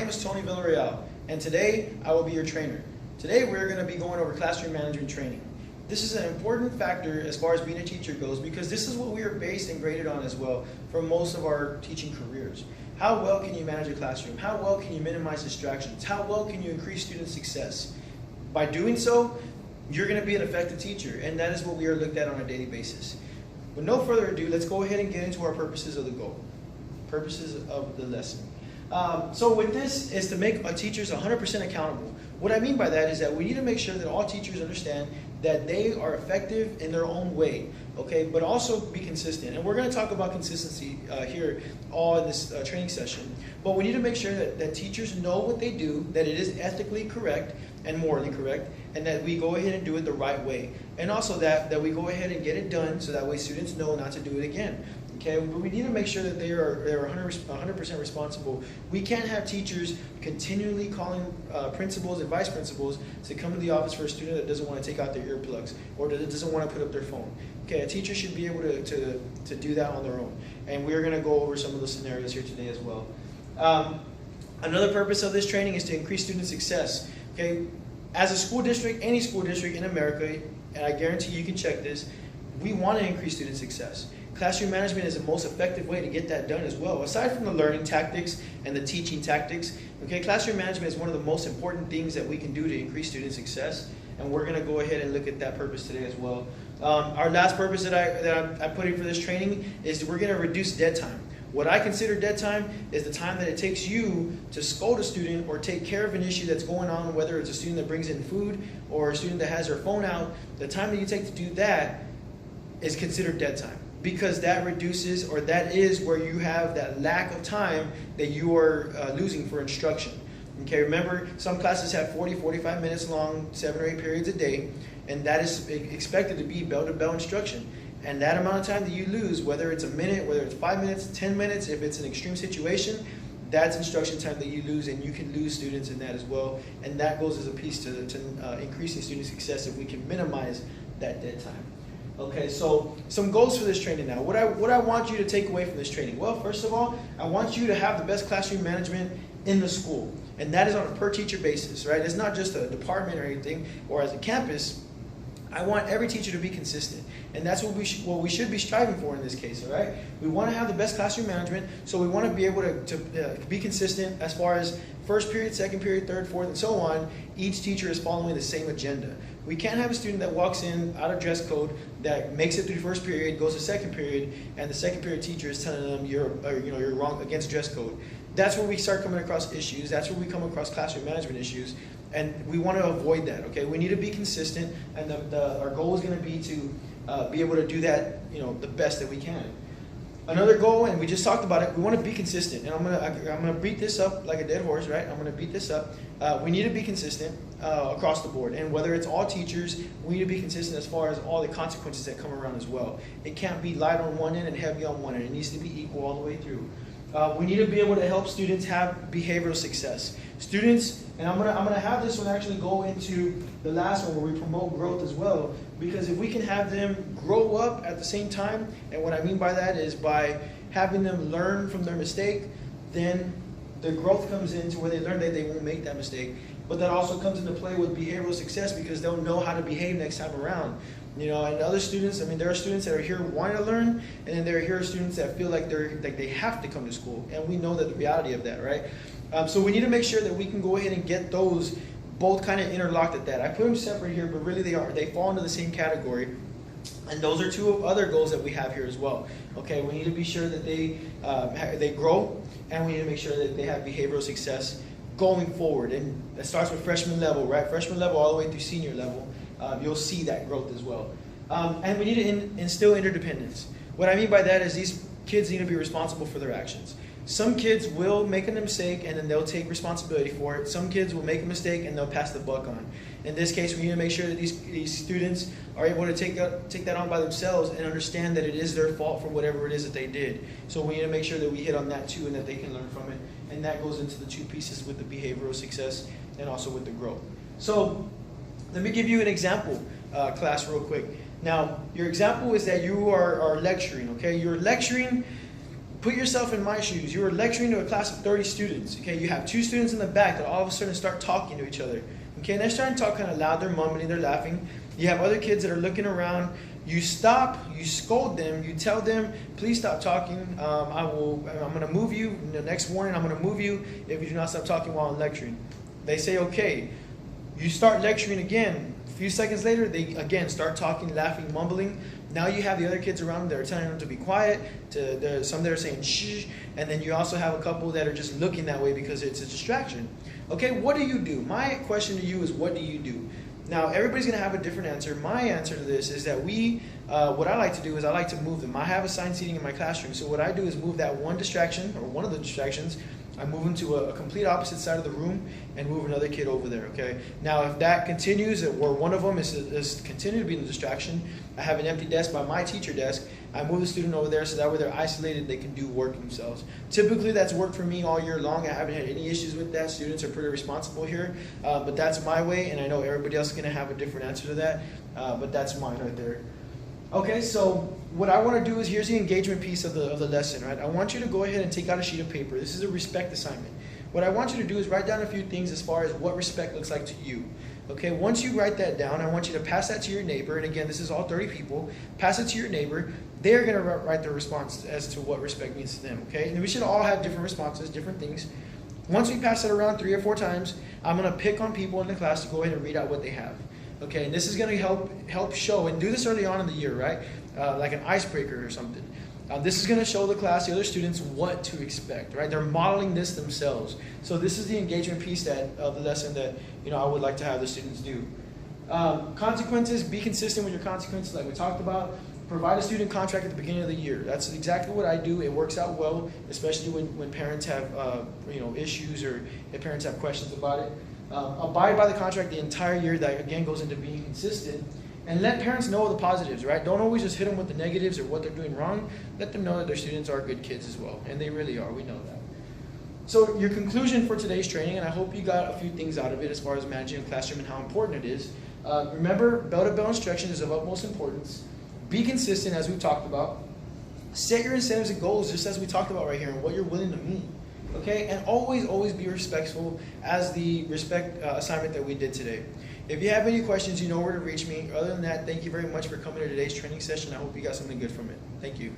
name is Tony Villarreal, and today I will be your trainer. Today we're going to be going over classroom management training. This is an important factor as far as being a teacher goes because this is what we are based and graded on as well for most of our teaching careers. How well can you manage a classroom? How well can you minimize distractions? How well can you increase student success? By doing so, you're going to be an effective teacher, and that is what we are looked at on a daily basis. With no further ado, let's go ahead and get into our purposes of the goal, purposes of the lesson. So with this is to make our teachers 100% accountable. What I mean by that is that we need to make sure that all teachers understand that they are effective in their own way, okay, but also be consistent. And we're going to talk about consistency here all in this training session. But we need to make sure that teachers know what they do, that it is ethically correct and morally correct, and that we go ahead and do it the right way. And also that we go ahead and get it done so that way students know not to do it again. Okay, but we need to make sure that they're 100% responsible. We can't have teachers continually calling principals and vice principals to come to the office for a student that doesn't want to take out their earplugs or that doesn't want to put up their phone. Okay, a teacher should be able to do that on their own. And we're going to go over some of those scenarios here today as well. Another purpose of this training is to increase student success. Okay, as a school district, any school district in America, and I guarantee you can check this, we want to increase student success. Classroom management is the most effective way to get that done as well. Aside from the learning tactics and the teaching tactics, okay, classroom management is one of the most important things that we can do to increase student success, and we're going to go ahead and look at that purpose today as well. Our last purpose that I put in for this training is we're going to reduce dead time. What I consider dead time is the time that it takes you to scold a student or take care of an issue that's going on, whether it's a student that brings in food or a student that has their phone out. The time that you take to do that is considered dead time, because that reduces, or that is where you have that lack of time that you are losing for instruction. Okay, remember, some classes have 45 minutes long, 7 or 8 periods a day, and that is expected to be bell-to-bell instruction. And that amount of time that you lose, whether it's a minute, whether it's 5 minutes, 10 minutes, if it's an extreme situation, that's instruction time that you lose, and you can lose students in that as well. And that goes as a piece to increasing student success if we can minimize that dead time. Okay, so some goals for this training now. What I want you to take away from this training? Well, first of all, I want you to have the best classroom management in the school. And that is on a per teacher basis, right? It's not just a department or anything, or as a campus. I want every teacher to be consistent. And that's what we should be striving for in this case, all right? We want to have the best classroom management, so we want to be able to be consistent as far as first period, second period, third, fourth, and so on. Each teacher is following the same agenda. We can't have a student that walks in out of dress code, that makes it through first period, goes to second period, and the second period teacher is telling them you're wrong against dress code. That's where we start coming across issues. That's where we come across classroom management issues, and we want to avoid that. Okay, we need to be consistent, and our goal is going to be to be able to do that, the best that we can. Another goal, and we just talked about it, we want to be consistent. And I'm gonna beat this up like a dead horse, right? I'm gonna beat this up. We need to be consistent across the board, and whether it's all teachers, we need to be consistent as far as all the consequences that come around as well. It can't be light on one end and heavy on one end. It needs to be equal all the way through. We need to be able to help students have behavioral success. Students, and I'm gonna have this one actually go into the last one where we promote growth as well, because if we can have them grow up at the same time, and what I mean by that is by having them learn from their mistake, then the growth comes into where they learn that they won't make that mistake. But that also comes into play with behavioral success, because they'll know how to behave next time around. And other students, there are students that are here wanting to learn, and then there are students that feel like they have to come to school, and we know that the reality of that, right? So we need to make sure that we can go ahead and get those both kind of interlocked at that. I put them separate here, but really they fall into the same category. And those are two other goals that we have here as well. Okay, we need to be sure that they grow, and we need to make sure that they have behavioral success going forward. And it starts with freshman level, right? Freshman level all the way through senior level. You'll see that growth as well. And we need to instill interdependence. What I mean by that is these kids need to be responsible for their actions. Some kids will make a mistake and then they'll take responsibility for it. Some kids will make a mistake and they'll pass the buck on. In this case, we need to make sure that these students are able to take that on by themselves and understand that it is their fault for whatever it is that they did. So we need to make sure that we hit on that too, and that they can learn from it. And that goes into the two pieces with the behavioral success and also with the growth. So let me give you an example, class, real quick. Now, your example is that you are lecturing, okay? You're lecturing Put yourself in my shoes. You are lecturing to a class of 30 students. Okay, you have 2 students in the back that all of a sudden start talking to each other. Okay, and they're starting to talk kind of loud, they're mumbling, they're laughing. You have other kids that are looking around. You stop, you scold them, you tell them, please stop talking. I'm going to move you. The next warning, I'm going to move you if you do not stop talking while I'm lecturing. They say, okay. You start lecturing again. A few seconds later, they again start talking, laughing, mumbling. Now you have the other kids around them that are telling them to be quiet. Some that are saying shh, and then you also have a couple that are just looking that way because it's a distraction. Okay, what do you do? My question to you is, what do you do? Now, everybody's going to have a different answer. My answer to this is that what I like to do is I like to move them. I have assigned seating in my classroom, so what I do is move that one distraction, or one of the distractions. I move them to a complete opposite side of the room and move another kid over there, okay? Now, if that continues, where one of them is continue to be the distraction, I have an empty desk by my teacher desk. I move the student over there so that way they're isolated, they can do work themselves. Typically, that's worked for me all year long. I haven't had any issues with that. Students are pretty responsible here, but that's my way, and I know everybody else is going to have a different answer to that, but that's mine right there. Okay, so what I want to do is, here's the engagement piece of the lesson, right? I want you to go ahead and take out a sheet of paper. This is a respect assignment. What I want you to do is write down a few things as far as what respect looks like to you. Okay, once you write that down, I want you to pass that to your neighbor, and again, this is all 30 people. Pass it to your neighbor. They're going to write their response as to what respect means to them, okay? And we should all have different responses, different things. Once we pass it around 3 or 4 times, I'm going to pick on people in the class to go ahead and read out what they have. Okay, and this is going to help show, and do this early on in the year, right? Like an icebreaker or something. This is going to show the class, the other students, what to expect, right? They're modeling this themselves. So this is the engagement piece of the lesson that I would like to have the students do. Consequences: be consistent with your consequences, like we talked about. Provide a student contract at the beginning of the year. That's exactly what I do. It works out well, especially when parents have issues, or if parents have questions about it. Abide by the contract the entire year. That again goes into being consistent. And let parents know the positives, right? Don't always just hit them with the negatives or what they're doing wrong. Let them know that their students are good kids as well. And they really are. We know that. So your conclusion for today's training, and I hope you got a few things out of it as far as managing a classroom and how important it is. Remember, bell-to-bell instruction is of utmost importance. Be consistent, as we've talked about. Set your incentives and goals, just as we talked about right here, and what you're willing to meet. Okay? And always be respectful, as the respect assignment that we did today. If you have any questions, you know where to reach me. Other than that, thank you very much for coming to today's training session. I hope you got something good from it. Thank you.